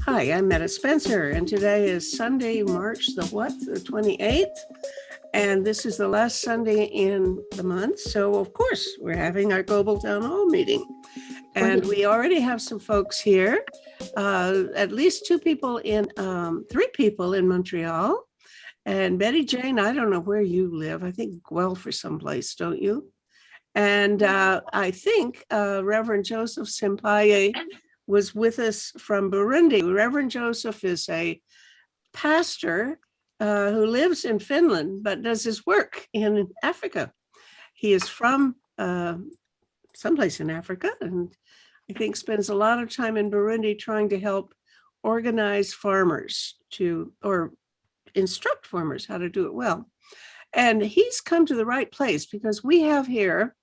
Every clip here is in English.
Hi, I'm Metta Spencer, and today is Sunday, March the 28th, and this is the last Sunday in the month. So, of course, we're having our Global Town Hall meeting, and we already have some folks here, at least three people in Montreal. And Betty Jane, I don't know where you live. I think Guelph or someplace, don't you? And I think Reverend Joseph Simpaye was with us from Burundi. Reverend Joseph is a pastor who lives in Finland, but does his work in Africa. He is from someplace in Africa, and I think spends a lot of time in Burundi trying to help organize farmers or instruct farmers how to do it well. And he's come to the right place because we have here,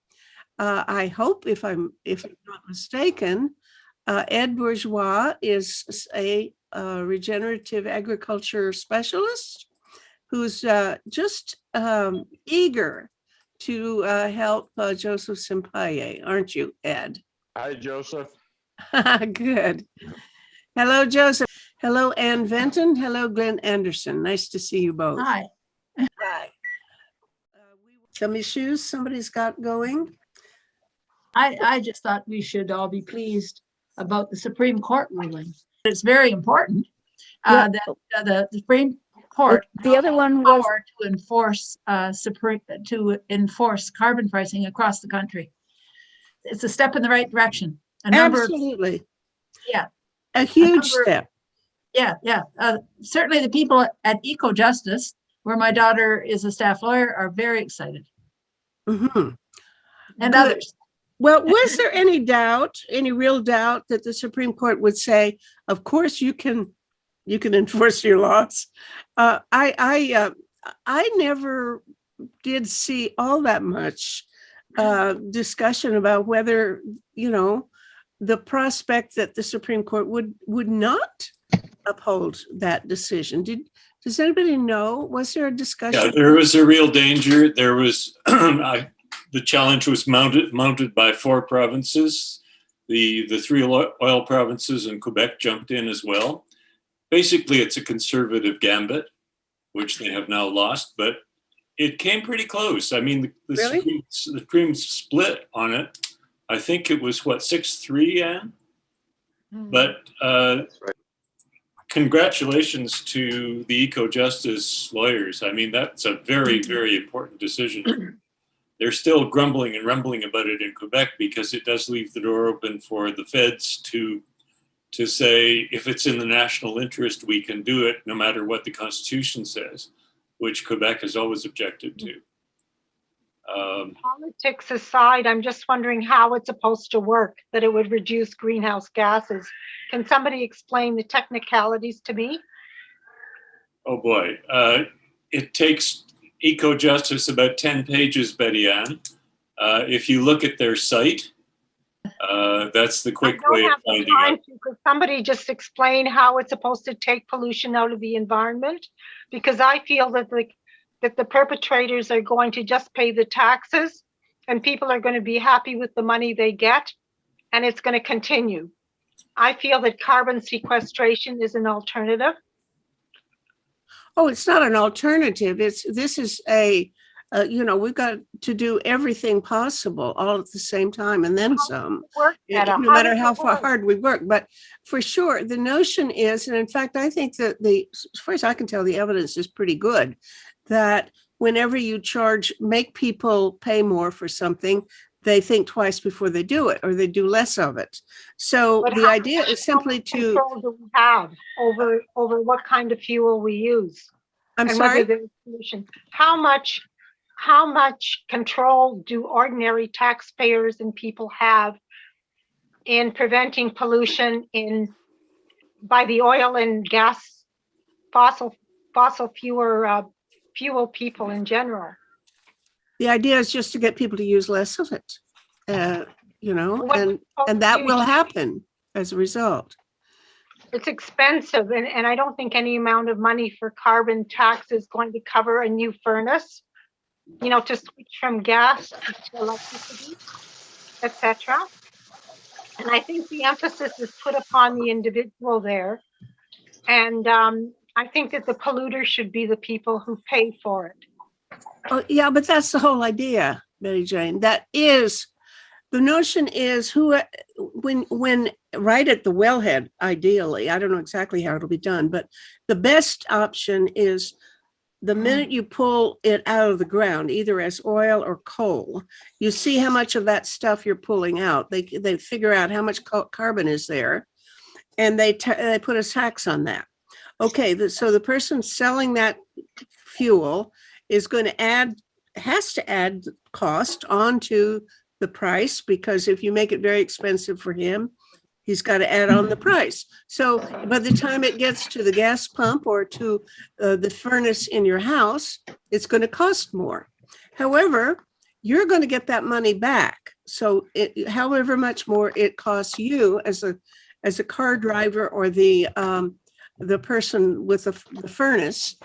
I hope, if I'm not mistaken, Ed Bourgeois is a regenerative agriculture specialist who's just eager to help Joseph Simpaye, aren't you, Ed? Hi, Joseph. Good. Hello, Joseph. Hello, Ann Venton. Hello, Glenn Anderson. Nice to see you both. Hi. Hi. Some issues somebody's got going? I just thought we should all be pleased about the Supreme Court ruling. It's very important that the Supreme Court the other one was power to enforce carbon pricing across the country. It's a step in the right direction. Absolutely. A huge step. Certainly the people at EcoJustice, where my daughter is a staff lawyer, are very excited. Mm-hmm. And others. Well, was there any real doubt that the Supreme Court would say, of course you can enforce your laws? I never did see all that much discussion about whether, the prospect that the Supreme Court would not uphold that decision. Does anybody know? Was there a discussion? Yeah, there was a real danger. There was the challenge was mounted by 4 provinces. The 3 oil provinces and Quebec jumped in as well. Basically, it's a conservative gambit, which they have now lost, but it came pretty close. I mean, the Supreme split on it. I think it was 6-3, Anne? Mm-hmm. But congratulations to the EcoJustice lawyers. I mean, that's a very, very important decision. They're still grumbling and rumbling about it in Quebec because it does leave the door open for the feds to say, if it's in the national interest, we can do it no matter what the Constitution says, which Quebec has always objected to. Politics aside, I'm just wondering how it's supposed to work, that it would reduce greenhouse gases. Can somebody explain the technicalities to me? Oh boy, it takes EcoJustice about 10 pages, Betty Ann. If you look at their site, that's the quick way of finding out. Could somebody just explain how it's supposed to take pollution out of the environment? Because I feel that the perpetrators are going to just pay the taxes and people are going to be happy with the money they get, and it's going to continue. I feel that carbon sequestration is an alternative. Oh, it's not an alternative. This is we've got to do everything possible all at the same time and then some, no matter how hard we work. But for sure, the notion is, and in fact, I think that as far as I can tell, the evidence is pretty good, that whenever you make people pay more for something, they think twice before they do it, or they do less of it. So the idea is simply to control do we have over what kind of fuel we use. I'm sorry. How much control do ordinary taxpayers and people have in preventing pollution by the oil and gas fossil fuel people in general? The idea is just to get people to use less of it, and that will happen as a result. It's expensive, and I don't think any amount of money for carbon tax is going to cover a new furnace, to switch from gas to electricity, etc. And I think the emphasis is put upon the individual there And I think that the polluters should be the people who pay for it. Oh, yeah, but that's the whole idea, Betty Jane. That is, the notion is when right at the wellhead, ideally, I don't know exactly how it'll be done, but the best option is the minute you pull it out of the ground, either as oil or coal, you see how much of that stuff you're pulling out. They figure out how much carbon is there, and they put a tax on that. Okay, so the person selling that fuel is going to has to add cost onto the price, because if you make it very expensive for him, he's got to add on the price. So by the time it gets to the gas pump or to the furnace in your house, it's going to cost more. However, you're going to get that money back. So however much more it costs you as a car driver or the person with the furnace,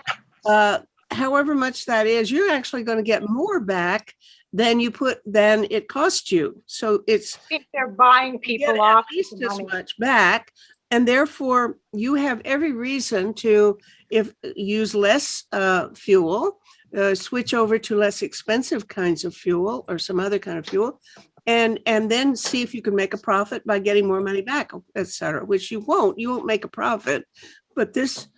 however much that is, you're actually going to get more back than it cost you. So it's, I think they're buying people off at least the as money. much back, and therefore you have every reason to use less fuel, switch over to less expensive kinds of fuel or some other kind of fuel, and then see if you can make a profit by getting more money back, et cetera, which you won't make a profit, but this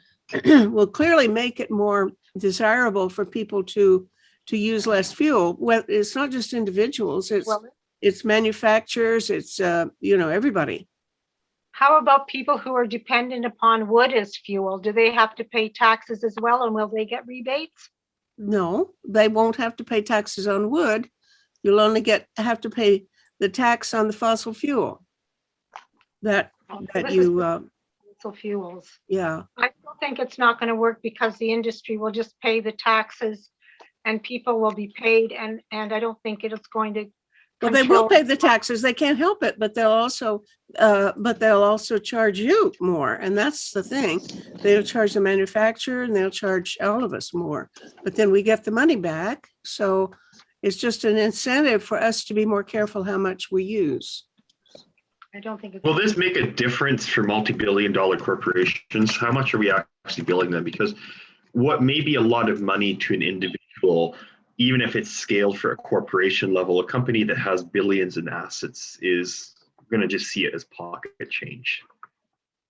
will clearly make it more desirable for people to use less fuel. Well, it's not just individuals, it's manufacturers, it's everybody. How about people who are dependent upon wood as fuel? Do they have to pay taxes as well, and will they get rebates? No, they won't have to pay taxes on wood. You'll only have to pay the tax on the fossil fuel that you Fossil fuels. yeah. I still think it's not going to work, because the industry will just pay the taxes and people will be paid, and I don't think it's going to Well, they will control. pay the taxes. They can't help it, but they'll also charge you more. And that's the thing. They'll charge the manufacturer and they'll charge all of us more. But then we get the money back. So it's just an incentive for us to be more careful how much we use. I don't think it's. Will this make a difference for multi-billion-dollar corporations? How much are we actually billing them? Because what may be a lot of money to an individual, even if it's scaled for a corporation level, a company that has billions in assets is going to just see it as pocket change,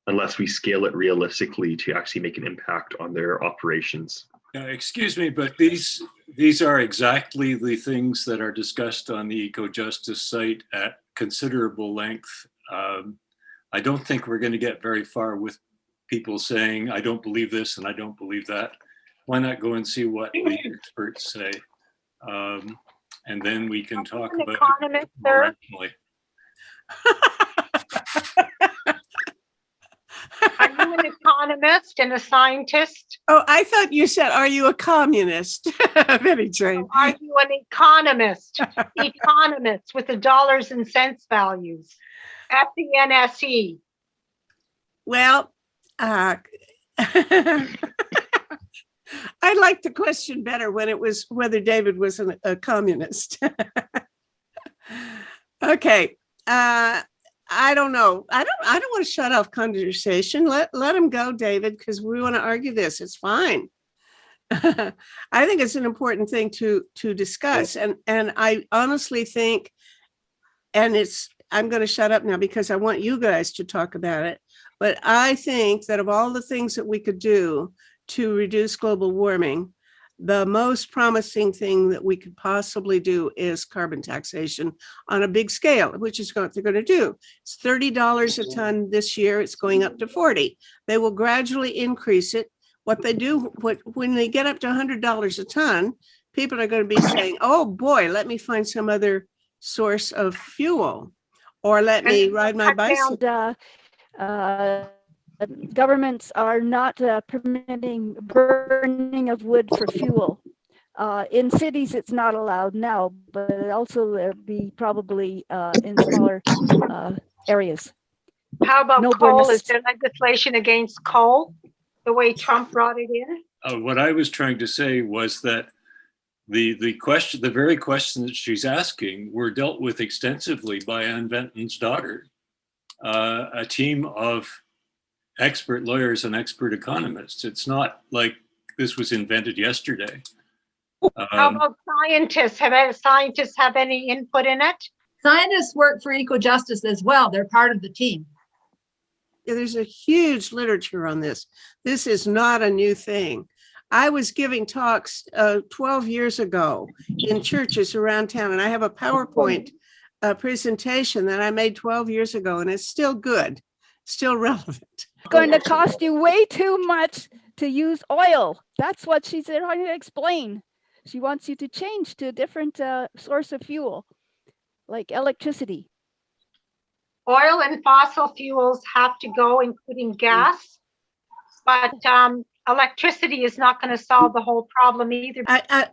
unless we scale it realistically to actually make an impact on their operations. Excuse me, but these are exactly the things that are discussed on the Eco-Justice site at considerable length. I don't think we're going to get very far with people saying, I don't believe this and I don't believe that. Why not go and see what the experts say? And then we can talk about it more rationally. Are you an economist and a scientist? Oh, I thought you said, are you a communist? Very strange. Are you an economist? Economists with the dollars and cents values at the NSE. Well, I liked the question better when it was whether David was a communist. Okay. I don't know. I don't want to shut off conversation. Let him go, David, because we want to argue this. It's fine. I think it's an important thing to discuss. And I honestly think, I'm going to shut up now because I want you guys to talk about it. But I think that of all the things that we could do to reduce global warming, the most promising thing that we could possibly do is carbon taxation on a big scale, which is what they're going to do. It's $30 a ton this year. It's going up to 40. They will gradually increase it. What they do, when they get up to $100 a ton, people are going to be saying, oh boy, let me find some other source of fuel, or let me ride my bicycle. Governments are not permitting burning of wood for fuel. In cities, it's not allowed now, but also be probably in smaller areas. How about No coal? bonus. Is there legislation against coal, the way Trump brought it in? What I was trying to say was that the very question that she's asking were dealt with extensively by Ann Benton's daughter. A team of expert lawyers and expert economists. It's not like this was invented yesterday. How about scientists? Have scientists have any input in it? Scientists work for EcoJustice as well. They're part of the team. There's a huge literature on this. This is not a new thing. I was giving talks 12 years ago in churches around town, and I have a PowerPoint presentation that I made 12 years ago, and it's still good, still relevant. It's going to cost you way too much to use oil. That's what she's trying to explain. She wants you to change to a different source of fuel, like electricity. Oil and fossil fuels have to go, including gas, but electricity is not going to solve the whole problem either.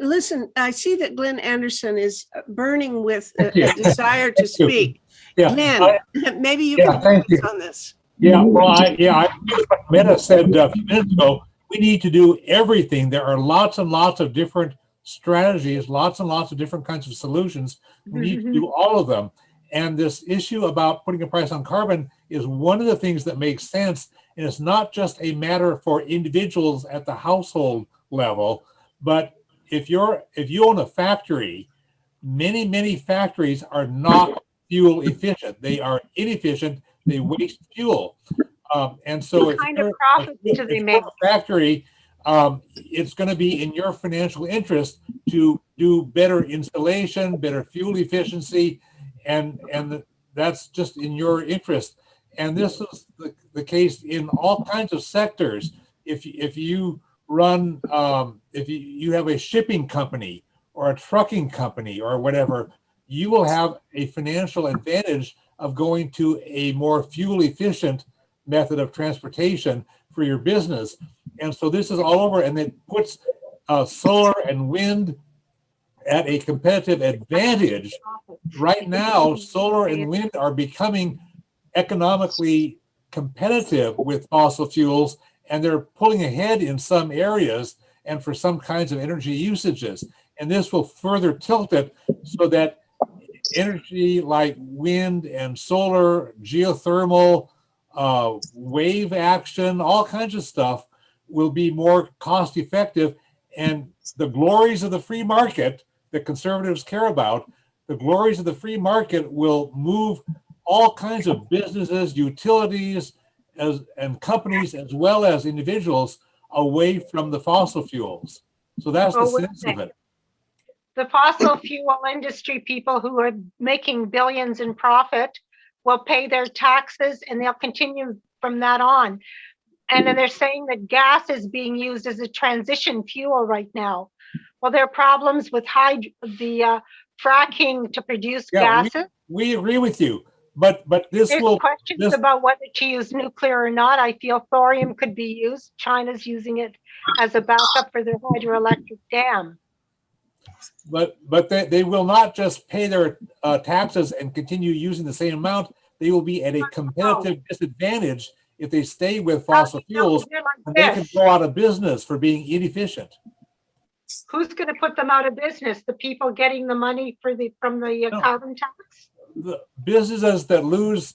Listen, I see that Glenn Anderson is burning with a desire to speak. Yeah, Glenn, maybe you can focus on this. yeah. Well, I what Meta said a few minutes ago. We need to do everything. There are lots and lots of different strategies, lots and lots of different kinds of solutions. We need to do all of them. And this issue about putting a price on carbon is one of the things that makes sense. And it's not just a matter for individuals at the household level, but if you own a factory, many factories are not fuel efficient. They are inefficient. They waste fuel. And so What kind of profits do they make? A factory, it's going to be in your financial interest to do better installation, better fuel efficiency, and that's just in your interest. And this is the case in all kinds of sectors. If you run, if you have a shipping company or a trucking company or whatever, you will have a financial advantage of going to a more fuel efficient method of transportation for your business. And so this is all over, and it puts solar and wind at a competitive advantage. Right now, solar and wind are becoming economically competitive with fossil fuels, and they're pulling ahead in some areas and for some kinds of energy usages. And this will further tilt it so that energy like wind and solar, geothermal, wave action, all kinds of stuff will be more cost effective. And the glories of the free market that conservatives care about, the glories of the free market will move all kinds of businesses, utilities, and companies, as well as individuals, away from the fossil fuels. So that's the sense of it. The fossil fuel industry people who are making billions in profit will pay their taxes, and they'll continue from that on. And then they're saying that gas is being used as a transition fuel right now. Well, there are problems with the fracking to produce gases. We agree with you, but this There's will questions about whether to use nuclear or not. I feel thorium could be used. China's using it as a backup for their hydroelectric dam. But they will not just pay their taxes and continue using the same amount. They will be at a competitive disadvantage if they stay with fossil fuels, and they can go out of business for being inefficient. Who's going to put them out of business? The people getting the money from the carbon tax? The businesses that lose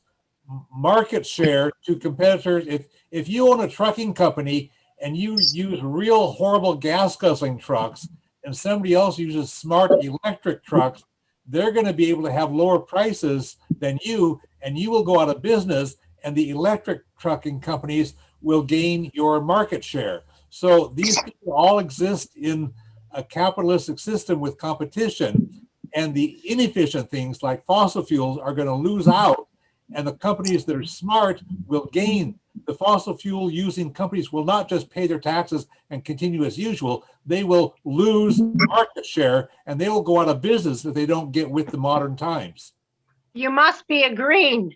market share to competitors. If you own a trucking company and you use real horrible gas guzzling trucks, and somebody else uses smart electric trucks, they're going to be able to have lower prices than you, and you will go out of business, and the electric trucking companies will gain your market share. So these people all exist in a capitalistic system with competition, and the inefficient things like fossil fuels are going to lose out, and the companies that are smart will gain. The fossil fuel using companies will not just pay their taxes and continue as usual. They will lose market share, and they will go out of business if they don't get with the modern times. You must be agreeing.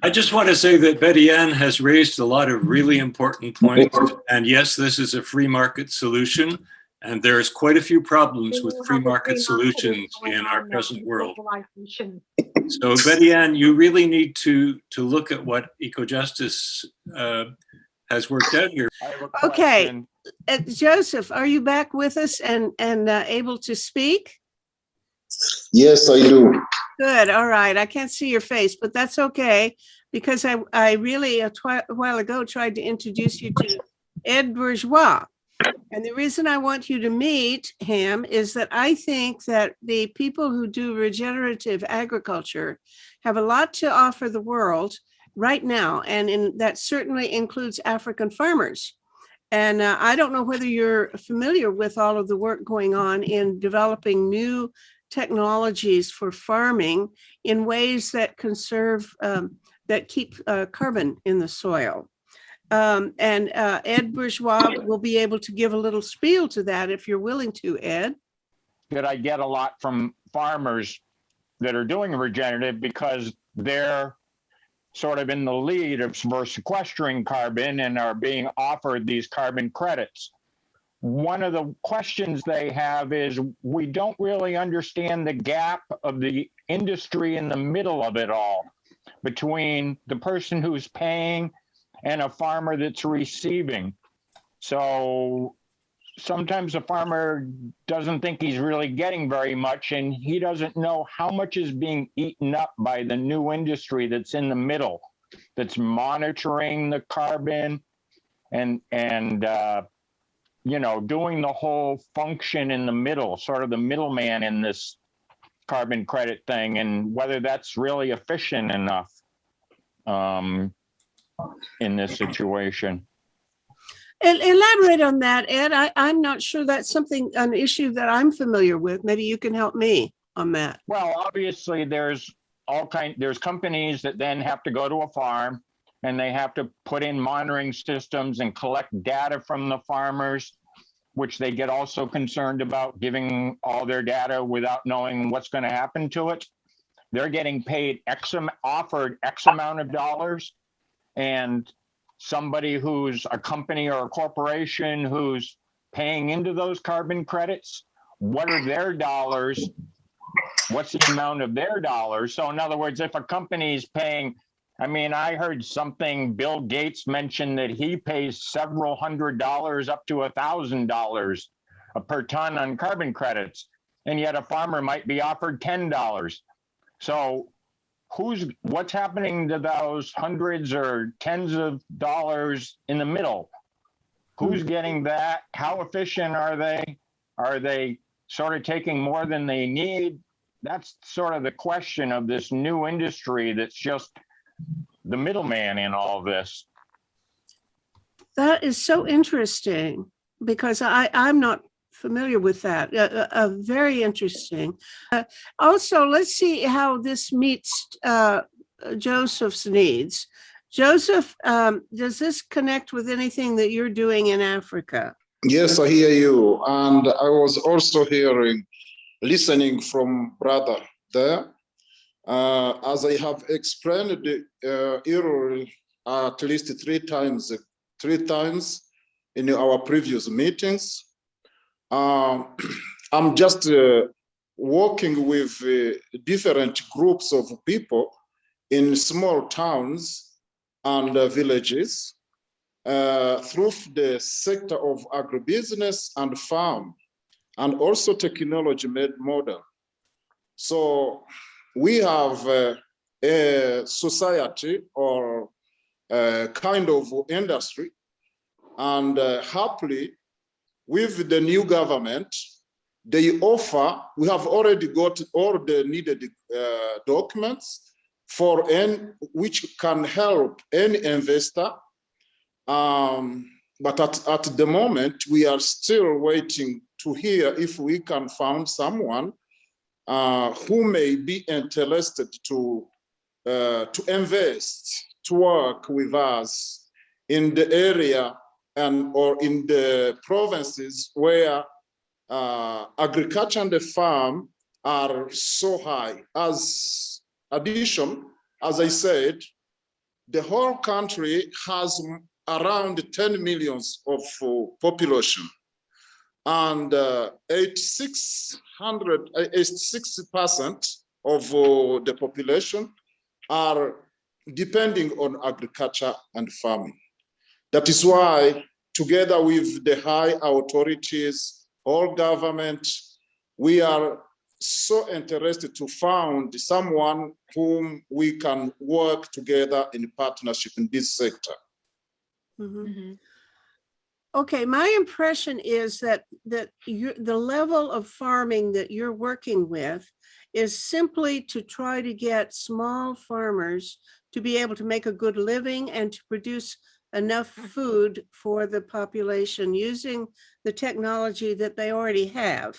I just want to say that Betty Ann has raised a lot of really important points. And yes, this is a free market solution. And there's quite a few problems with free market solutions in our present world. So Betty Ann, you really need to look at what EcoJustice has worked out here. Okay, Joseph, are you back with us and able to speak? Yes, I do. Good. All right. I can't see your face, but that's okay. because I really a while ago tried to introduce you to Ed Bourgeois. And the reason I want you to meet him is that I think that the people who do regenerative agriculture have a lot to offer the world right now. And that certainly includes African farmers. And I don't know whether you're familiar with all of the work going on in developing new technologies for farming in ways that conserve, that keep carbon in the soil. And Ed Bourgeois will be able to give a little spiel to that if you're willing to, Ed. That I get a lot from farmers that are doing regenerative because they're sort of in the lead of for sequestering carbon and are being offered these carbon credits. One of the questions they have is we don't really understand the gap of the industry in the middle of it all between the person who's paying and a farmer that's receiving. So sometimes a farmer doesn't think he's really getting very much, and he doesn't know how much is being eaten up by the new industry that's in the middle, that's monitoring the carbon and you know, doing the whole function in the middle, sort of the middleman in this carbon credit thing, and whether that's really efficient enough in this situation. Elaborate on that, Ed. I'm not sure that's an issue that I'm familiar with. Maybe you can help me on that. Well, obviously there's companies that then have to go to a farm and they have to put in monitoring systems and collect data from the farmers, which they get also concerned about giving all their data without knowing what's going to happen to it. They're getting paid offered X amount of dollars, and somebody who's a company or a corporation who's paying into those carbon credits, what are their dollars? What's the amount of their dollars? So in other words, if a company is paying, I mean, I heard something, Bill Gates mentioned that he pays several $100s up to $1,000 per ton on carbon credits, and yet a farmer might be offered $10. So what's happening to those hundreds or tens of dollars in the middle? Who's getting that? How efficient are they? Are they sort of taking more than they need? That's sort of the question of this new industry that's just the middleman in all this. That is so interesting because I'm not familiar with that. Very interesting. Also, let's see how this meets Joseph's needs. Joseph, does this connect with anything that you're doing in Africa? Yes, I hear you. And I was also listening from brother there. As I have explained earlier, at least three times in our previous meetings, I'm just working with different groups of people in small towns and villages through the sector of agribusiness and farm, and also technology made modern. So we have a society or a kind of industry, and happily with the new government, they offer, we have already got all the needed documents which can help any investor. But at the moment, we are still waiting to hear if we can find someone who may be interested to invest, to work with us in the area or in the provinces where agriculture and the farm are so high. As addition, as I said, the whole country has around 10 millions of population, and 86% of the population are depending on agriculture and farming. That is why, together with the high authorities, all government, we are so interested to find someone whom we can work together in partnership in this sector. Mhm. Okay, my impression is that the level of farming that you're working with is simply to try to get small farmers to be able to make a good living and to produce enough food for the population using the technology that they already have.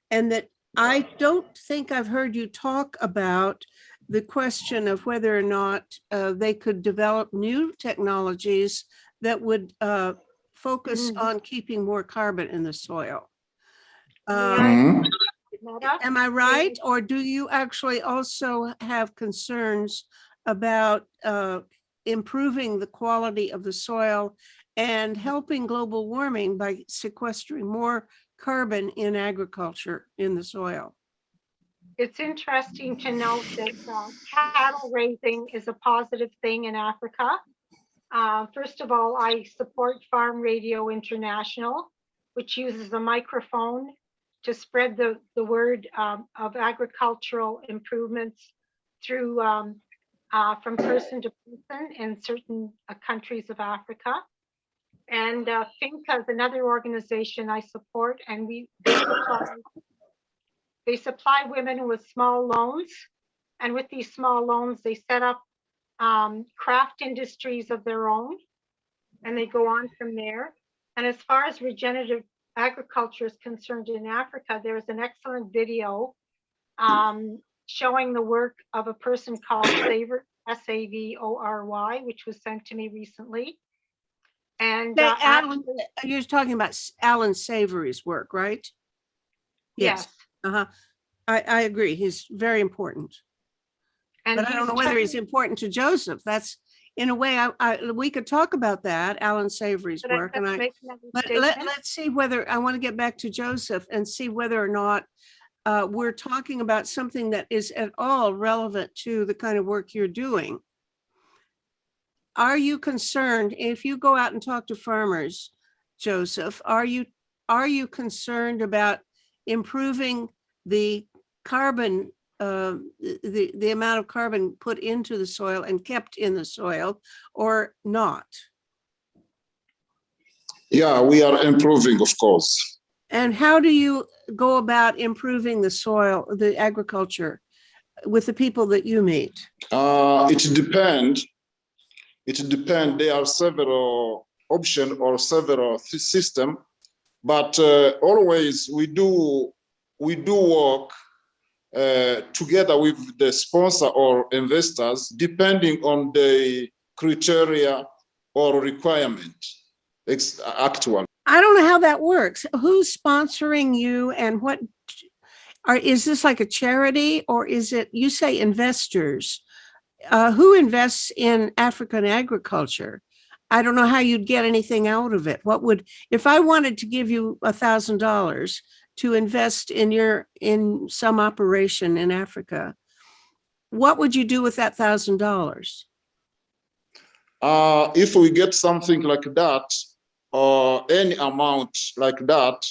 And that I don't think I've heard you talk about the question of whether or not they could develop new technologies that would focus on keeping more carbon in the soil. Mhm. Am I right? Or do you actually also have concerns about improving the quality of the soil and helping global warming by sequestering more carbon in agriculture in the soil? It's interesting to note that cattle raising is a positive thing in Africa. First of all, I support Farm Radio International, which uses a microphone to spread the word of agricultural improvements through from person to person in certain countries of Africa. And FINCA is another organization I support, and they supply women with small loans. And with these small loans, they set up craft industries of their own, and they go on from there. And as far as regenerative agriculture is concerned in Africa, there's an excellent video showing the work of a person called Savory, Savory, which was sent to me recently. And Alan, you're talking about Alan Savory's work, right? yes. I agree. He's very important. And But I don't know whether he's important to Joseph. That's, in a way, we could talk about that, Alan Savory's work. But let's see whether, I want to get back to Joseph and see whether or not we're talking about something that is at all relevant to the kind of work you're doing. Are you concerned, if you go out and talk to farmers, Joseph, are you concerned about improving the carbon, the amount of carbon put into the soil and kept in the soil, or not? Yeah, we are improving, of course. And how do you go about improving the soil, the agriculture, with the people that you meet? It depends. There are several options or several systems, but always we do work together with the sponsor or investors, depending on the criteria or requirement. Actual. I don't know how that works. Who's sponsoring you, and what is this, like a charity, or is it, you say investors? Who invests in African agriculture? I don't know how you'd get anything out of it. What would, if I wanted to give you $1,000 to invest in some operation in Africa, what would you do with that $1,000? If we get something like that, or any amount like that,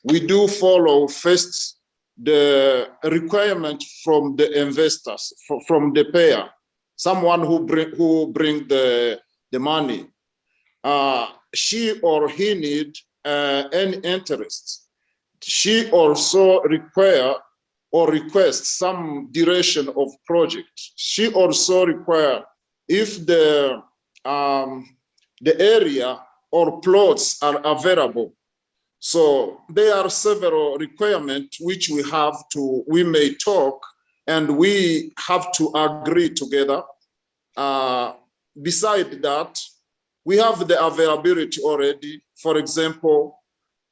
we do follow first the requirement from the investors, from the payer, someone who bring the money. She or he need any interest. She also require or request some duration of project. She also require if the area or plots are available. So there are several requirements which we may talk and we have to agree together. Beside that, we have the availability already. For example,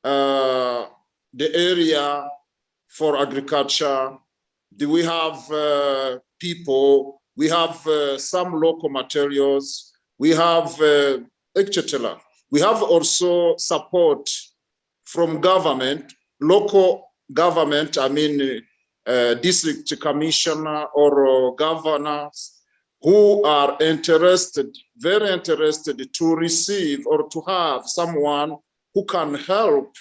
the area for agriculture, we have people, we have some local materials, we have etc. We have also support from government, local government, I mean, district commissioner or governors who are interested, very interested to receive or to have someone who can help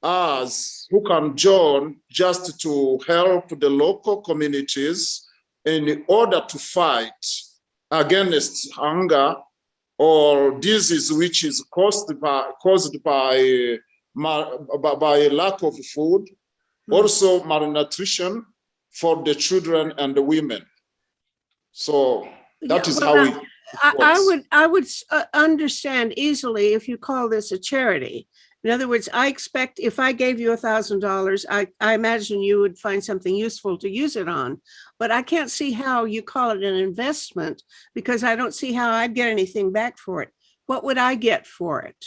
us who can join just to help the local communities in order to fight against hunger or disease which is caused by lack of food, also malnutrition for the children and the women. So that is how it works. I would understand easily if you call this a charity. In other words, I expect if I gave you $1,000, I imagine you would find something useful to use it on. But I can't see how you call it an investment because I don't see how I'd get anything back for it. What would I get for it?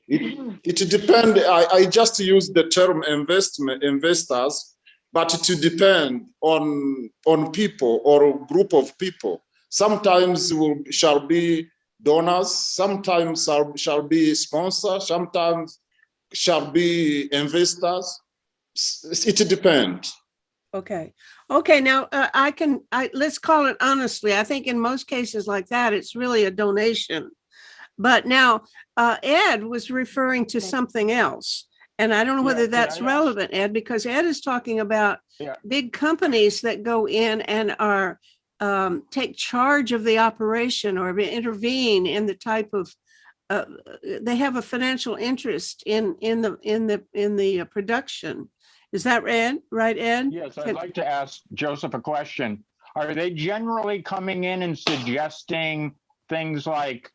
It depends. I just use the term investors, but it depend on people or a group of people. Sometimes shall be donors, sometimes shall be sponsors, sometimes shall be investors. It depends. Okay. Now let's call it honestly. I think in most cases like that, it's really a donation. But now Ed was referring to something else. And I don't know whether that's relevant, Ed, because Ed is talking about big companies that go in and are take charge of the operation or intervene in the type of they have a financial interest in the production. Is that right, Ed? Yes, I'd like to ask Joseph a question. Are they generally coming in and suggesting things like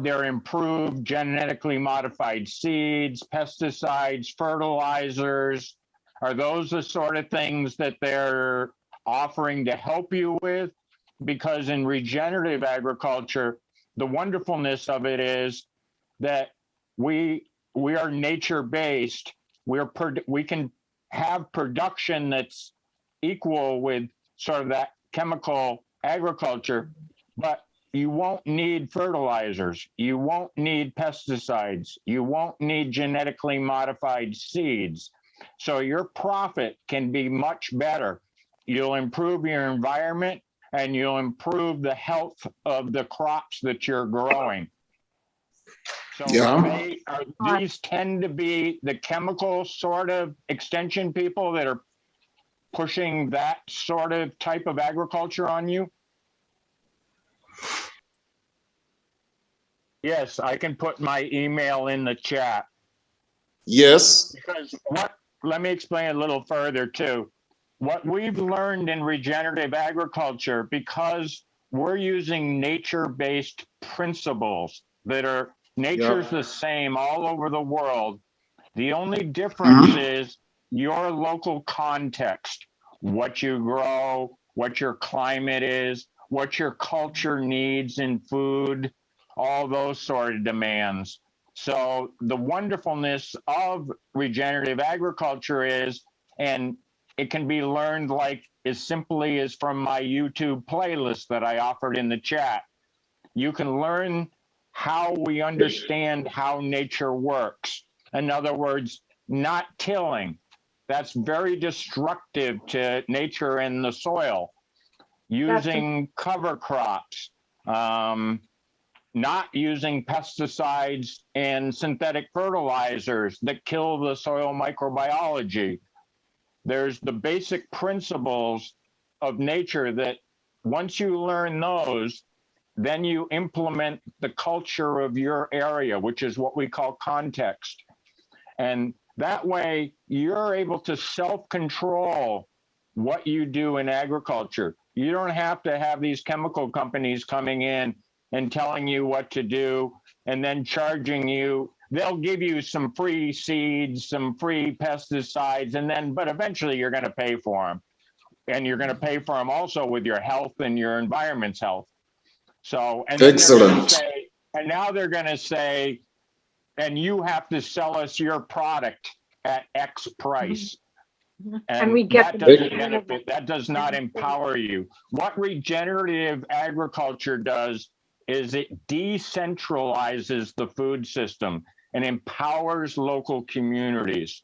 their improved genetically modified seeds, pesticides, fertilizers? Are those the sort of things that they're offering to help you with? Because in regenerative agriculture, the wonderfulness of it is that we are nature-based. We can have production that's equal with sort of that chemical agriculture, but you won't need fertilizers. You won't need pesticides. You won't need genetically modified seeds. So your profit can be much better. You'll improve your environment and you'll improve the health of the crops that you're growing. So these tend to be the chemical sort of extension people that are pushing that sort of type of agriculture on you? Yes, I can put my email in the chat. Yes. Because let me explain a little further too. What we've learned in regenerative agriculture, because we're using nature-based principles that are nature's the same all over the world. The only difference is your local context, what you grow, what your climate is, what your culture needs in food, all those sort of demands. So the wonderfulness of regenerative agriculture is, and it can be learned like as simply as from my YouTube playlist that I offered in the chat. You can learn how we understand how nature works. In other words, not tilling. That's very destructive to nature and the soil. Using cover crops, not using pesticides and synthetic fertilizers that kill the soil microbiology. There's the basic principles of nature that once you learn those, then you implement the culture of your area, which is what we call context. And that way you're able to self-control what you do in agriculture. You don't have to have these chemical companies coming in and telling you what to do and then charging you. They'll give you some free seeds, some free pesticides, and then, but eventually you're going to pay for them. And you're going to pay for them also with your health and your environment's health. So, and excellent. And now they're going to say, and you have to sell us your product at X price. And we get that does not empower you. What regenerative agriculture does is it decentralizes the food system and empowers local communities.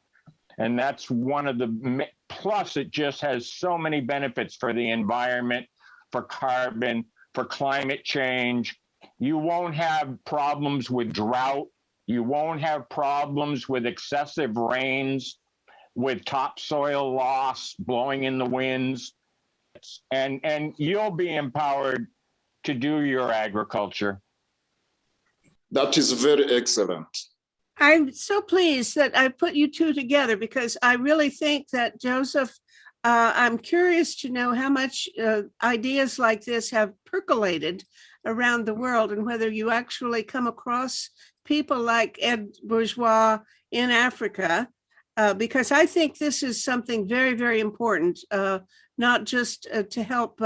And that's one of the, plus it just has so many benefits for the environment, for carbon, for climate change. You won't have problems with drought. You won't have problems with excessive rains, with topsoil loss blowing in the winds, and you'll be empowered to do your agriculture. That is very excellent. I'm so pleased that I put you two together because I really think that Joseph, I'm curious to know how much ideas like this have percolated around the world and whether you actually come across people like Ed Bourgeois in Africa, because I think this is something very, very important, not just to help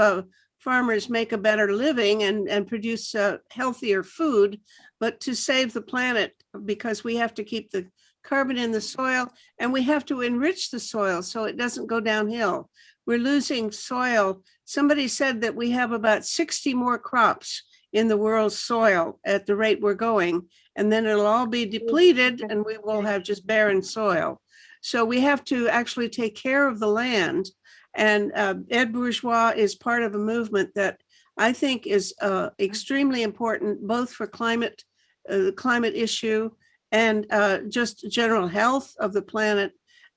farmers make a better living and produce healthier food, but to save the planet, because we have to keep the carbon in the soil and we have to enrich the soil so it doesn't go downhill. We're losing soil. Somebody said that we have about 60 more crops in the world's soil at the rate we're going, and then it'll all be depleted and we will have just barren soil. So we have to actually take care of the land. And Ed Bourgeois is part of a movement that I think is extremely important, both for climate, the climate issue, and just general health of the planet,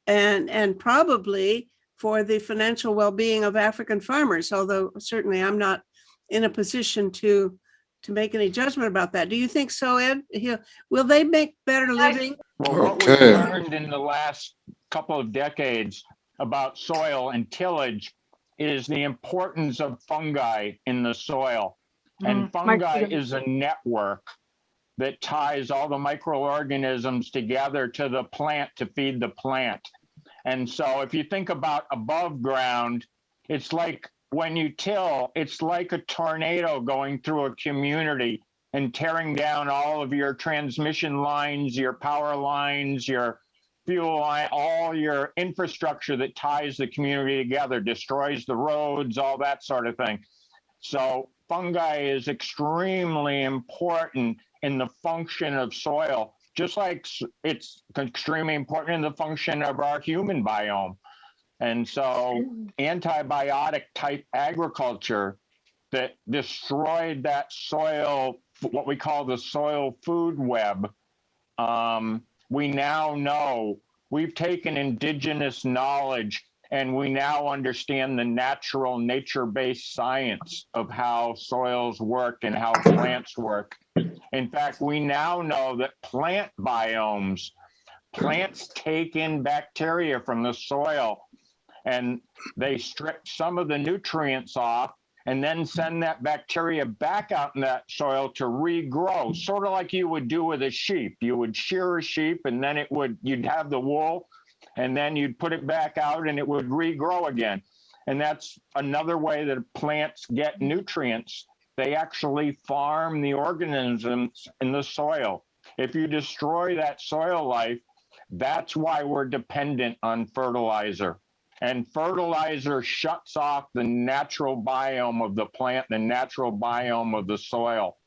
and probably for the financial well-being of African farmers, although certainly I'm not in a position to make any judgment about that. Do you think so, Ed? Will they make better living? Well, what we've Okay. learned in the last couple of decades about soil and tillage is the importance of fungi in the soil. And fungi is a network that ties all the microorganisms together to the plant to feed the plant. And so if you think about above ground, it's like when you till, it's like a tornado going through a community and tearing down all of your transmission lines, your power lines, your fuel line, all your infrastructure that ties the community together, destroys the roads, all that sort of thing. So fungi is extremely important in the function of soil, just like it's extremely important in the function of our human biome. And so antibiotic type agriculture that destroyed that soil, what we call the soil food web, we now know, we've taken indigenous knowledge and we now understand the natural nature-based science of how soils work and how plants work. In fact, we now know that plant biomes, plants take in bacteria from the soil and they strip some of the nutrients off and then send that bacteria back out in that soil to regrow, sort of like you would do with a sheep. You would shear a sheep and then you'd have the wool and then you'd put it back out and it would regrow again. And that's another way that plants get nutrients. They actually farm the organisms in the soil. If you destroy that soil life, that's why we're dependent on fertilizer. And fertilizer shuts off the natural biome of the plant, the natural biome of the soil.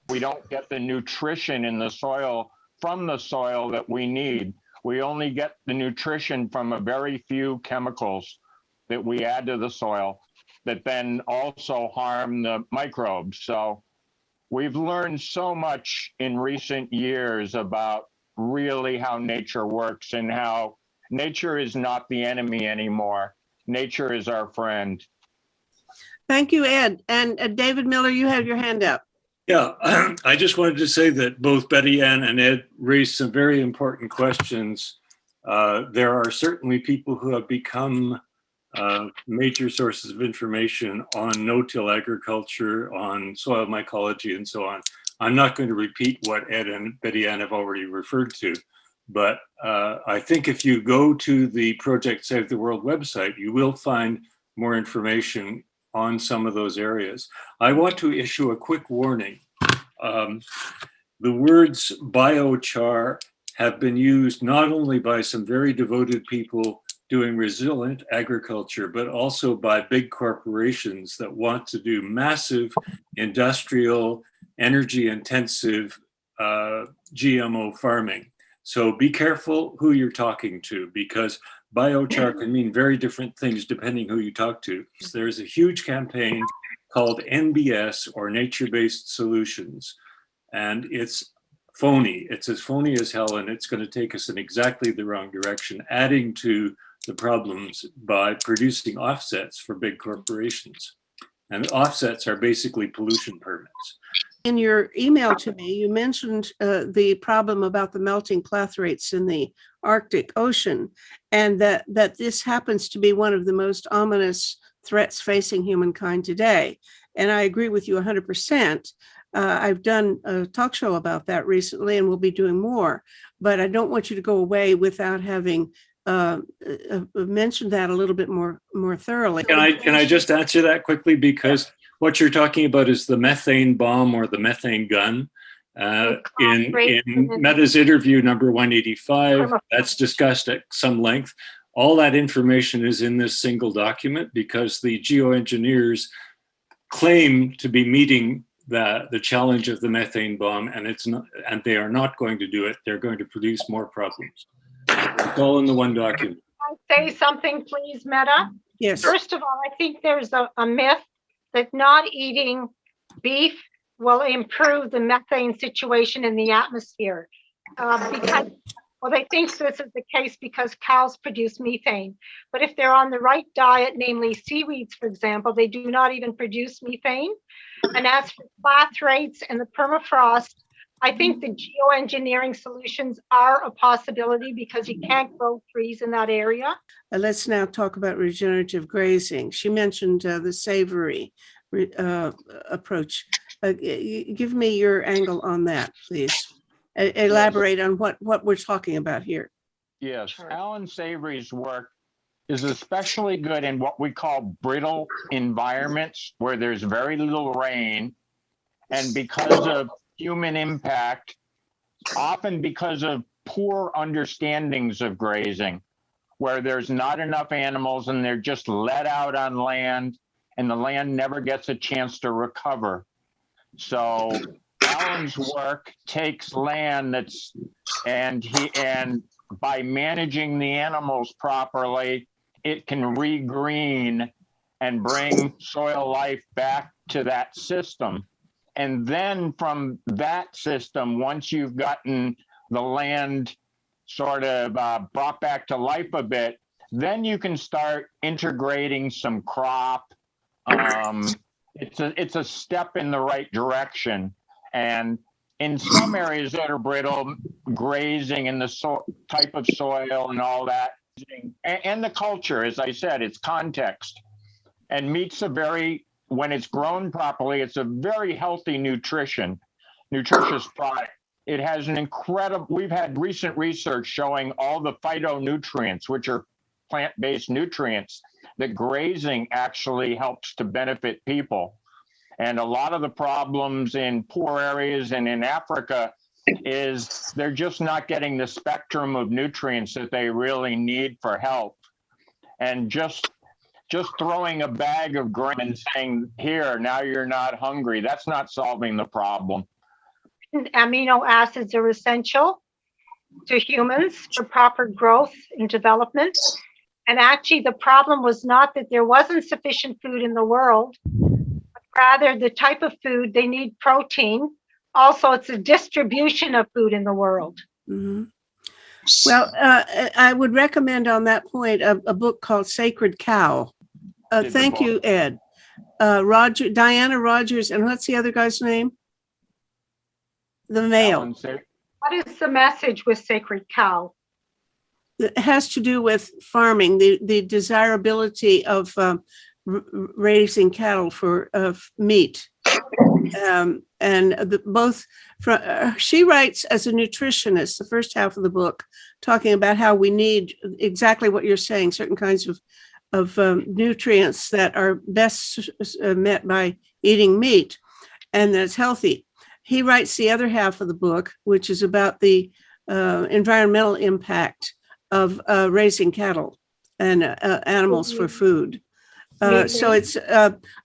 We don't get the nutrition in the soil from the soil that we need. We only get the nutrition from a very few chemicals that we add to the soil that then also harm the microbes. So we've learned so much in recent years about really how nature works and how nature is not the enemy anymore. Nature is our friend. Thank you, Ed. And David Miller, you have your hand up. Yeah, I just wanted to say that both Betty Ann and Ed raised some very important questions. There are certainly people who have become major sources of information on no-till agriculture, on soil mycology, and so on. I'm not going to repeat what Ed and Betty Ann have already referred to, but I think if you go to the Project Save the World website, you will find more information on some of those areas. I want to issue a quick warning. The words biochar have been used not only by some very devoted people doing resilient agriculture, but also by big corporations that want to do massive industrial, energy intensive GMO farming. So be careful who you're talking to, because biochar can mean very different things depending who you talk to. There's a huge campaign called NBS, or Nature-Based Solutions. And it's phony. It's as phony as hell, and it's going to take us in exactly the wrong direction, adding to the problems by producing offsets for big corporations. And offsets are basically pollution permits. In your email to me, you mentioned the problem about the melting clathrates in the Arctic Ocean, and that this happens to be one of the most ominous threats facing humankind today. And I agree with you 100%. I've done a talk show about that recently, and we'll be doing more. But I don't want you to go away without having mentioned that a little bit more thoroughly. Can I just answer that quickly? Because what you're talking about is the methane bomb or the methane gun. In Meta's interview number 185, that's discussed at some length. All that information is in this single document because the geoengineers claim to be meeting the challenge of the methane bomb, and it's not, and they are not going to do it. They're going to produce more problems. It's all in the one document. Can I say something, please, Meta? Yes. First of all, I think there's a myth that not eating beef will improve the methane situation in the atmosphere. They think this is the case because cows produce methane. But if they're on the right diet, namely seaweeds, for example, they do not even produce methane. And as for clathrates and the permafrost, I think the geoengineering solutions are a possibility because you can't grow trees in that area. Let's now talk about regenerative grazing. She mentioned the savory approach. Give me your angle on that, please. Elaborate on what we're talking about here. Yes, Alan Savory's work is especially good in what we call brittle environments where there's very little rain. And because of human impact, often because of poor understandings of grazing, where there's not enough animals and they're just let out on land and the land never gets a chance to recover. So Alan's work takes land and by managing the animals properly, it can regreen and bring soil life back to that system. And then from that system, once you've gotten the land sort of brought back to life a bit, then you can start integrating some crop. It's a step in the right direction. And in some areas that are brittle, grazing and the type of soil and all that, and the culture, as I said, it's context. And meat's when it's grown properly, it's a very healthy nutritious product. It has we've had recent research showing all the phytonutrients, which are plant-based nutrients, that grazing actually helps to benefit people. And a lot of the problems in poor areas and in Africa is they're just not getting the spectrum of nutrients that they really need for health. And just throwing a bag of grain and saying, here, now you're not hungry, that's not solving the problem. Amino acids are essential to humans for proper growth and development. And actually, the problem was not that there wasn't sufficient food in the world, but rather the type of food, they need protein. Also, it's a distribution of food in the world. Mm-hmm. Well, I would recommend on that point a book called Sacred Cow. Thank you, Ed. Diana Rogers, and what's the other guy's name? The male. What is the message with Sacred Cow? It has to do with farming, the desirability of raising cattle for meat. She writes as a nutritionist, the first half of the book, talking about how we need exactly what you're saying, certain kinds of nutrients that are best met by eating meat and that's healthy. He writes the other half of the book, which is about the environmental impact of raising cattle and animals for food. So it's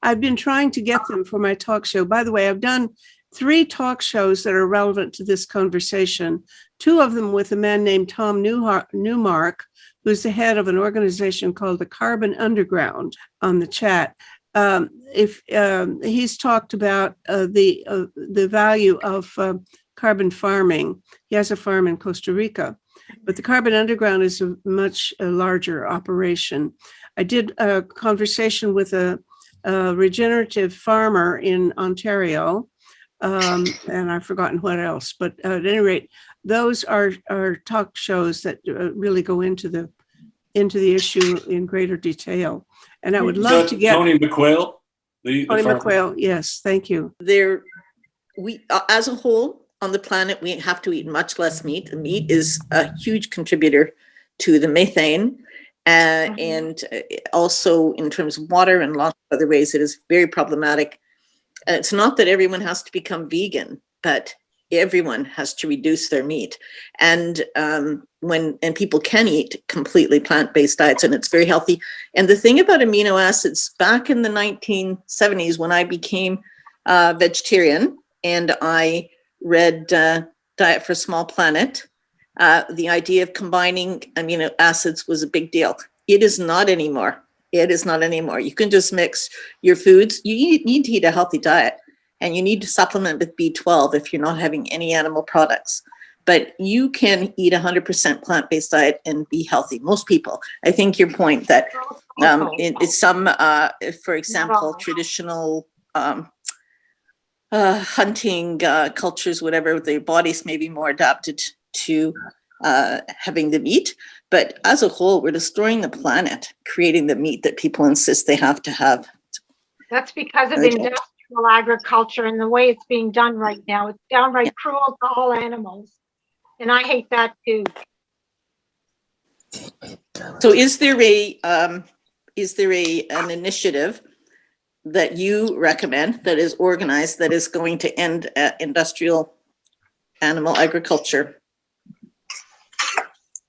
I've been trying to get them for my talk show. By the way, I've done 3 talk shows that are relevant to this conversation, 2 of them with a man named Tom Newmark, who's the head of an organization called the Carbon Underground on the chat. if he's talked about the value of carbon farming. He has a farm in Costa Rica, but the carbon underground is a much larger operation. I did a conversation with a regenerative farmer in Ontario, and I've forgotten what else. But at any rate, those are talk shows that really go into the issue in greater detail. And I would love to get Tony McQuail. The Tony farmer. McQuail. Yes, thank you. We as a whole on the planet, we have to eat much less meat. The meat is a huge contributor to the methane. And also in terms of water and lots of other ways, it is very problematic. And it's not that everyone has to become vegan, but everyone has to reduce their meat. And people can eat completely plant-based diets, and it's very healthy. And the thing about amino acids, back in the 1970s, when I became vegetarian and I read Diet for a Small Planet, the idea of combining amino acids was a big deal. It is not anymore. It is not anymore. You can just mix your foods. You need to eat a healthy diet, and you need to supplement with B12 if you're not having any animal products. But you can eat 100% plant-based diet and be healthy. Most people. I think your point that it's some, for example, traditional hunting cultures, whatever, their bodies may be more adapted to having the meat. But as a whole, we're destroying the planet, creating the meat that people insist they have to have. That's because of industrial agriculture and the way it's being done right now. It's downright cruel to all animals. And I hate that too. So is there an initiative that you recommend that is organized that is going to end industrial animal agriculture?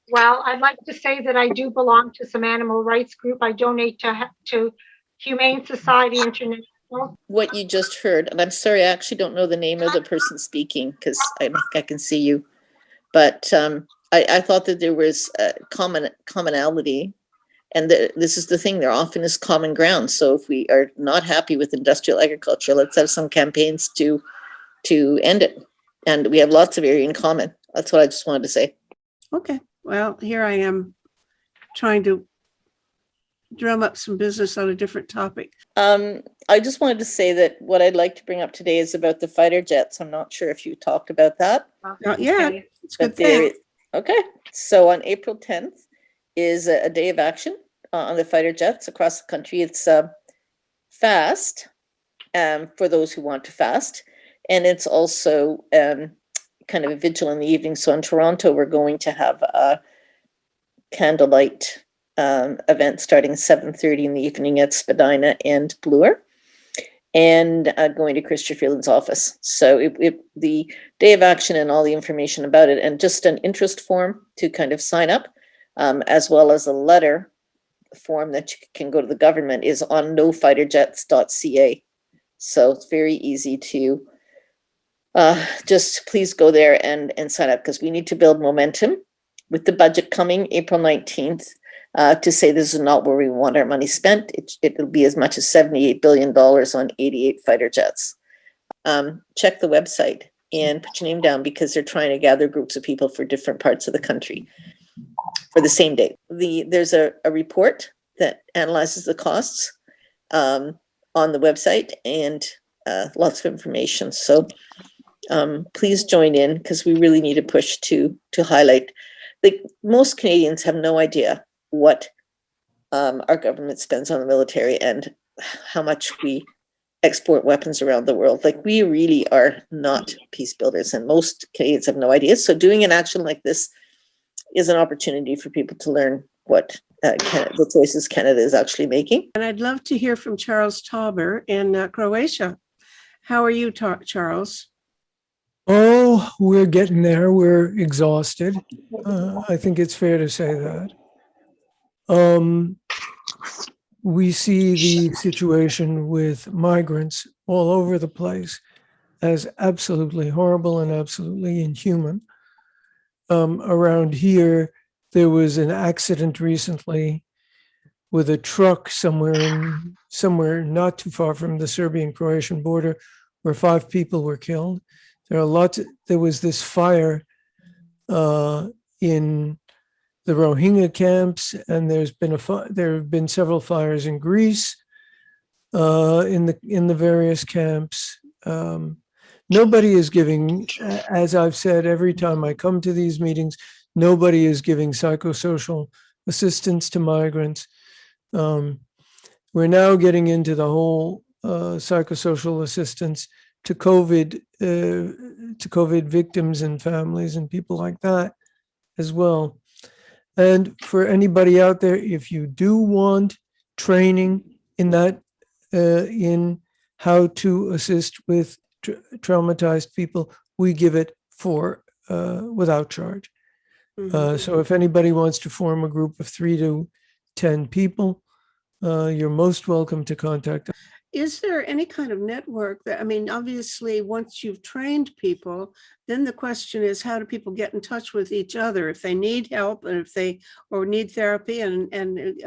Well, I'd like to say that I do belong to some animal rights group. I donate to Humane Society International. What you just heard, and I'm sorry, I actually don't know the name of the person speaking because I don't think I can see you, but I thought that there was a commonality, and this is the thing, there often is common ground. So if we are not happy with industrial agriculture, let's have some campaigns to end it. And we have lots of area in common. That's what I just wanted to say. Okay. Well, here I am trying to drum up some business on a different topic. I just wanted to say that what I'd like to bring up today is about the fighter jets. I'm not sure if you talked about that. Not yet. It's a good But there, thing. okay. So on April 10th is a day of action on the fighter jets across the country. It's fast for those who want to fast. And it's also kind of a vigil in the evening. So in Toronto, we're going to have a candlelight event starting at 7:30 in the evening at Spadina and Bloor, and going to Chris Freeland's office. So the day of action and all the information about it, and just an interest form to kind of sign up, as well as a letter form that you can go to the government, is on nofighterjets.ca. So it's very easy to just please go there and sign up, because we need to build momentum with the budget coming April 19th to say this is not where we want our money spent. It'll be as much as $78 billion on 88 fighter jets. Check the website and put your name down, because they're trying to gather groups of people for different parts of the country for the same day. There's a report that analyzes the costs on the website, and lots of information. So please join in, because we really need a push to highlight. Most Canadians have no idea what our government spends on the military and how much we export weapons around the world. Like, we really are not peace builders, and most Canadians have no idea. So doing an action like this is an opportunity for people to learn what the choices Canada is actually making. And I'd love to hear from Charles Tauber in Croatia. How are you, Charles? Oh, we're getting there. We're exhausted. I think it's fair to say that. We see the situation with migrants all over the place as absolutely horrible and absolutely inhuman. Around here, there was an accident recently with a truck somewhere not too far from the Serbian-Croatian border, where 5 people were killed. There was this fire in the Rohingya camps, and there have been several fires in Greece in the various camps. Nobody is giving, as I've said every time I come to these meetings, nobody is giving psychosocial assistance to migrants. We're now getting into the whole psychosocial assistance to COVID victims and families and people like that as well. And for anybody out there, if you do want training in that, in how to assist with traumatized people, we give it for without charge. So if anybody wants to form a group of 3 to 10 people, you're most welcome to contact us. Is there any kind of network that, I mean, obviously, once you've trained people, then the question is, how do people get in touch with each other if they need help and if they or need therapy and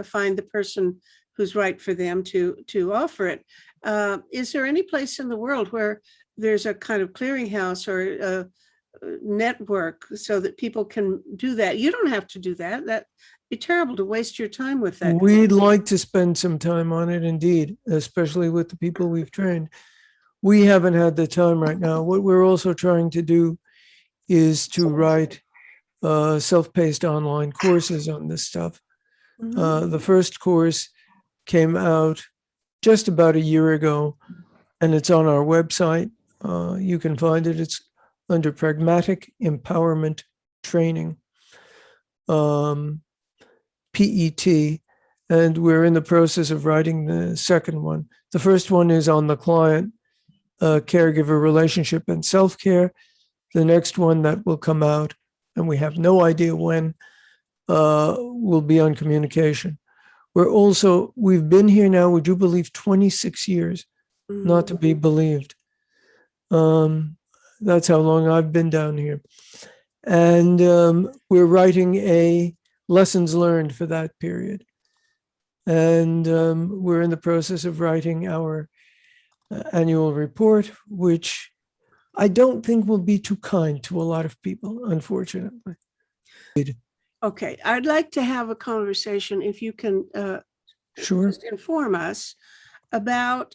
find the person who's right for them to offer it? Is there any place in the world where there's a kind of clearinghouse or a network so that people can do that? You don't have to do that. That'd be terrible to waste your time with that. We'd like to spend some time on it, indeed, especially with the people we've trained. We haven't had the time right now. What we're also trying to do is to write self-paced online courses on this stuff. The first course came out just about a year ago, and it's on our website. You can find it. It's under Pragmatic Empowerment Training, PET, and we're in the process of writing the second one. The first one is on the client caregiver relationship and self-care. The next one that will come out, and we have no idea when, will be on communication. We've been here now, would you believe, 26 years, not to be believed. That's how long I've been down here. And we're writing a lessons learned for that period. And we're in the process of writing our annual report, which I don't think will be too kind to a lot of people, unfortunately. Okay, I'd like to have a conversation, if you can Sure. just inform us about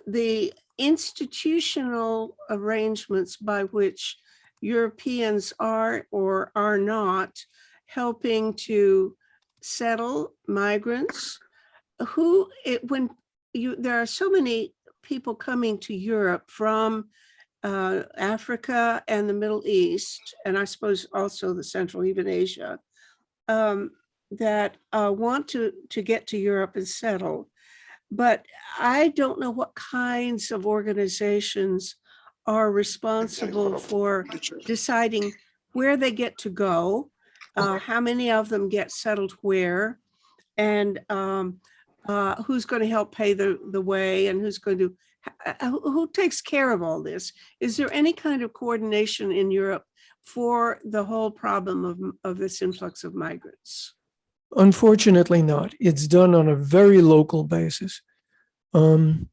the institutional arrangements by which Europeans are or are not helping to settle migrants. There are so many people coming to Europe from Africa and the Middle East, and I suppose also the Central, even Asia, that want to get to Europe and settle. But I don't know what kinds of organizations are responsible for deciding where they get to go, how many of them get settled where, and who's going to help pay the way, and who takes care of all this? Is there any kind of coordination in Europe for the whole problem of this influx of migrants? Unfortunately not. It's done on a very local basis. The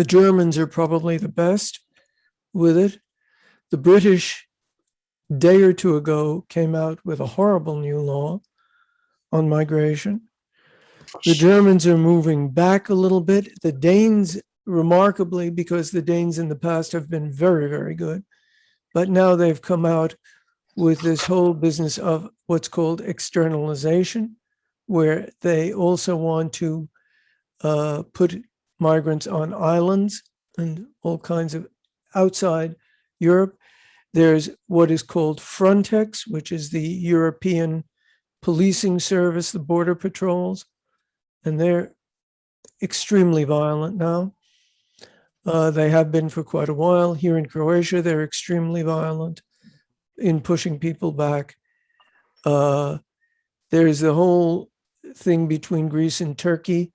Germans are probably the best with it. The British, a day or two ago, came out with a horrible new law on migration. The Germans are moving back a little bit. The Danes, remarkably, because the Danes in the past have been very, very good, but now they've come out with this whole business of what's called externalization, where they also want to put migrants on islands and all kinds of outside Europe. There's what is called Frontex, which is the European policing service, the border patrols, and they're extremely violent now. They have been for quite a while. Here in Croatia, they're extremely violent in pushing people back. There's the whole thing between Greece and Turkey.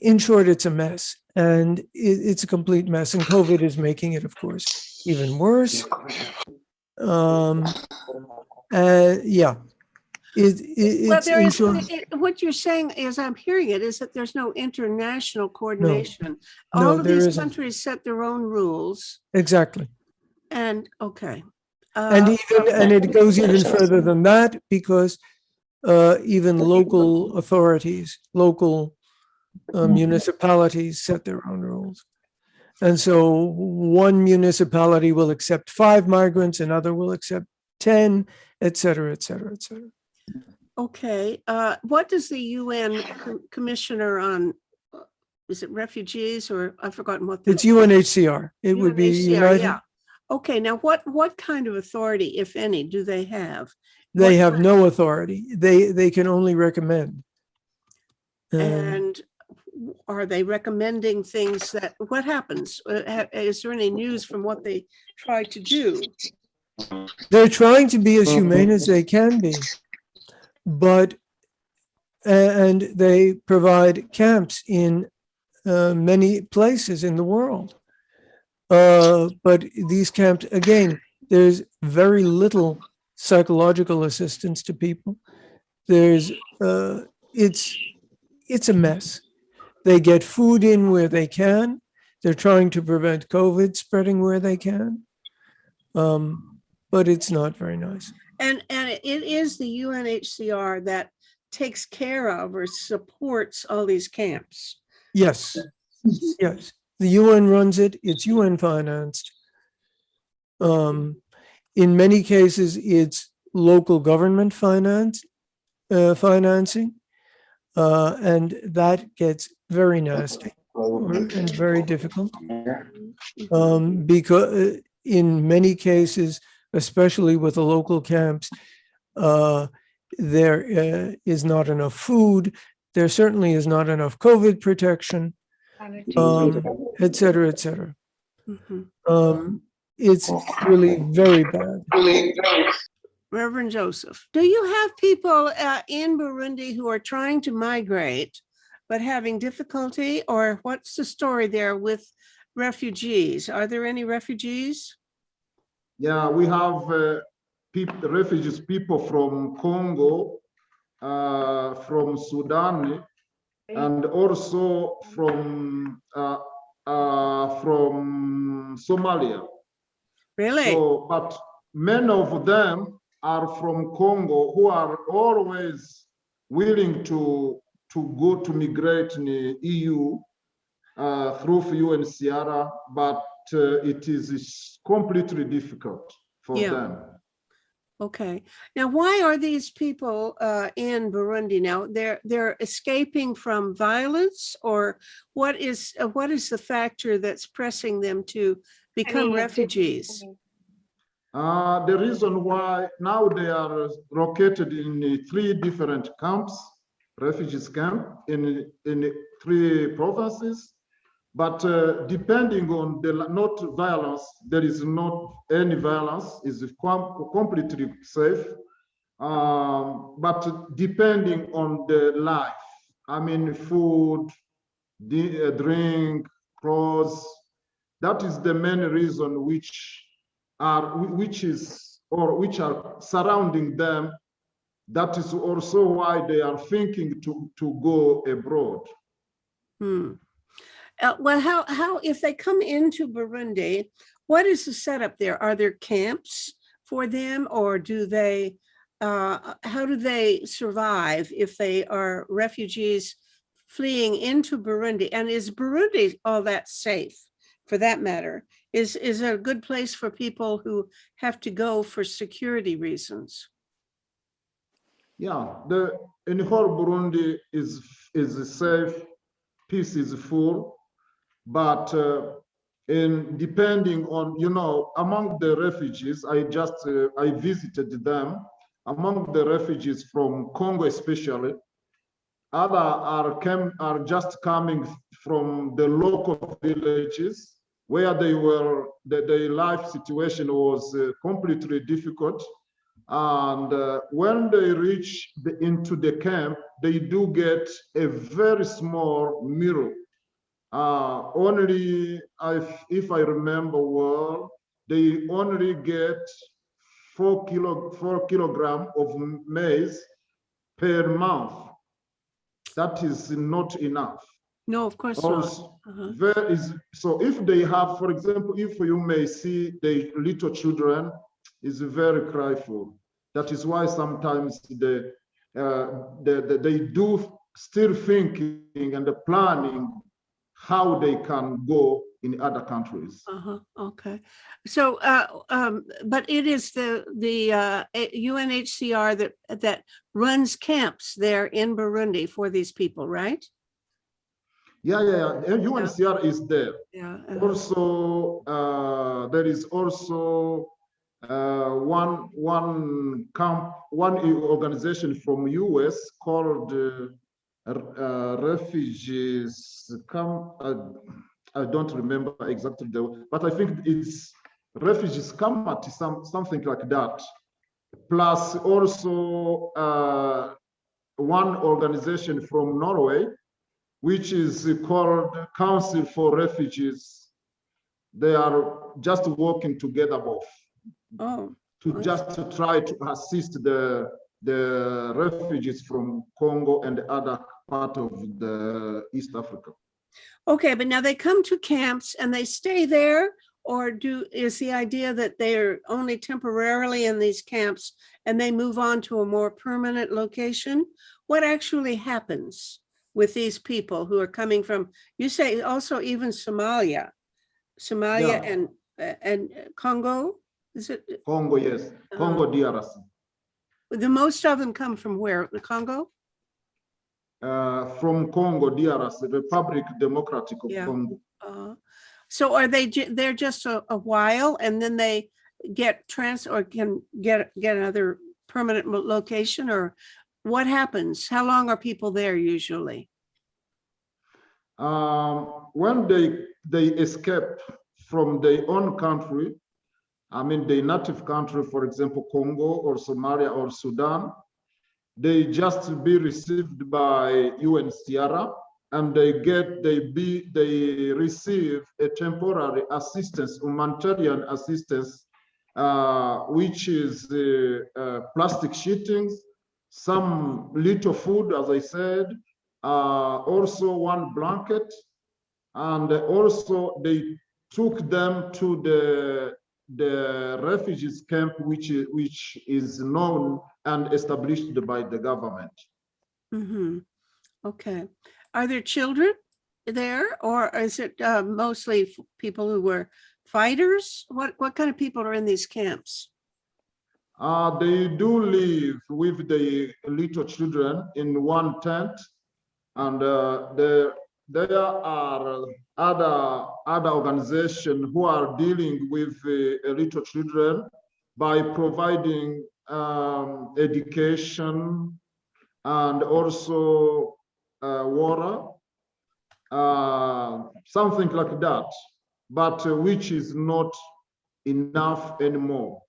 In short, it's a mess, and it's a complete mess, and COVID is making it, of course, even worse. Yeah. Well, it's there in is, short, what you're saying, as I'm hearing it, is that there's no international coordination. No, All of there these isn't. countries set their own rules Exactly. and, okay. And it goes even further than that, because even local authorities, local municipalities set their own rules. And so one municipality will accept 5 migrants, another will accept 10, et cetera, et cetera, et cetera. Okay, what does the UN Commissioner on, is it refugees, or I've forgotten what the. It's UNHCR. It would be UNHCR, United. yeah. Okay, now what kind of authority, if any, do they have? They What have kind- no authority. They can only recommend. And are they recommending things that, what happens? Is there any news from what they try to do? They're trying to be as humane as they can be, but and they provide camps in many places in the world. But these camps, again, there's very little psychological assistance to people. There's it's a mess. They get food in where they can. They're trying to prevent COVID spreading where they can. But it's not very nice. And it is the UNHCR that takes care of or supports all these camps. Yes, yes. The UN runs it. It's UN financed. In many cases, it's local government financing, and that gets very nasty and very difficult. Because in many cases, especially with the local camps, there is not enough food. There certainly is not enough COVID protection, et cetera, et cetera. It's really very bad. Reverend Joseph, do you have people in Burundi who are trying to migrate but having difficulty, or what's the story there with refugees? Are there any refugees? Yeah, we have refugees, people from Congo, from Sudan, and also from Somalia. Really? So, but many of them are from Congo, who are always willing to go to migrate in the EU through UNHCR, but it is completely difficult for them. Okay. Now, why are these people in Burundi now? They're escaping from violence, or what is the factor that's pressing them to become refugees? The reason why now they are located in 3 different camps, refugees camp in 3 provinces. But depending on the not violence, there is not any violence, is completely safe. But depending on the life, I mean, food, drink, clothes, that is the main reason which are surrounding them. That is also why they are thinking to go abroad. Well, how if they come into Burundi, what is the setup there? Are there camps for them, or do they? How do they survive if they are refugees fleeing into Burundi? And is Burundi all that safe, for that matter? Is it a good place for people who have to go for security reasons? Yeah, in whole Burundi is safe, peace is full, but in depending on, among the refugees, I visited them. Among the refugees from Congo especially, other are just coming from the local villages where their life situation was completely difficult. And when they reach into the camp, they do get a very small meal. Only, if I remember well, they only get 4 kilograms of maize per month. That is not enough. No, of course not. Also, so if they have, for example, if you may see the little children is very cryful. That is why sometimes they do still thinking and planning how they can go in other countries. Okay. So, but it is the UNHCR that runs camps there in Burundi for these people, right? Yeah. UNHCR is there. Yeah. Also, there is also one organization from US called Refugees I don't remember exactly but I think it's Refugees Committee, something like that. Plus also one organization from Norway, which is called Council for Refugees. They are just working together both. To try to assist the refugees from Congo and other part of the East Africa. Okay, but now they come to camps and they stay there, or is the idea that they're only temporarily in these camps and they move on to a more permanent location? What actually happens with these people who are coming from, you say also even Somalia Yeah. and Congo? Is it Congo? Yes, Congo DRC. The most of them come from where? The Congo? From Congo DRC, Republic Democratic of Congo. So are they're just a while and then they get or can get another permanent location, or what happens? How long are people there usually? When they escape from their own country, I mean the native country, for example, Congo or Somalia or Sudan, they just be received by UNHCR and they receive a temporary assistance, humanitarian assistance, which is plastic sheetings, some little food, as I said, also one blanket, and also they took them to the refugees camp, which is known and established by the government. Okay. Are there children there, or is it mostly people who were fighters? What kind of people are in these camps? They do live with the little children in one tent, and there are other organizations who are dealing with little children by providing education and also water, something like that, but which is not enough anymore.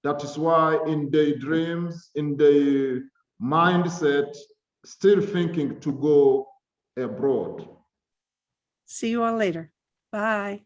That is why in their dreams, in their mindset, still thinking to go abroad. See you all later. Bye.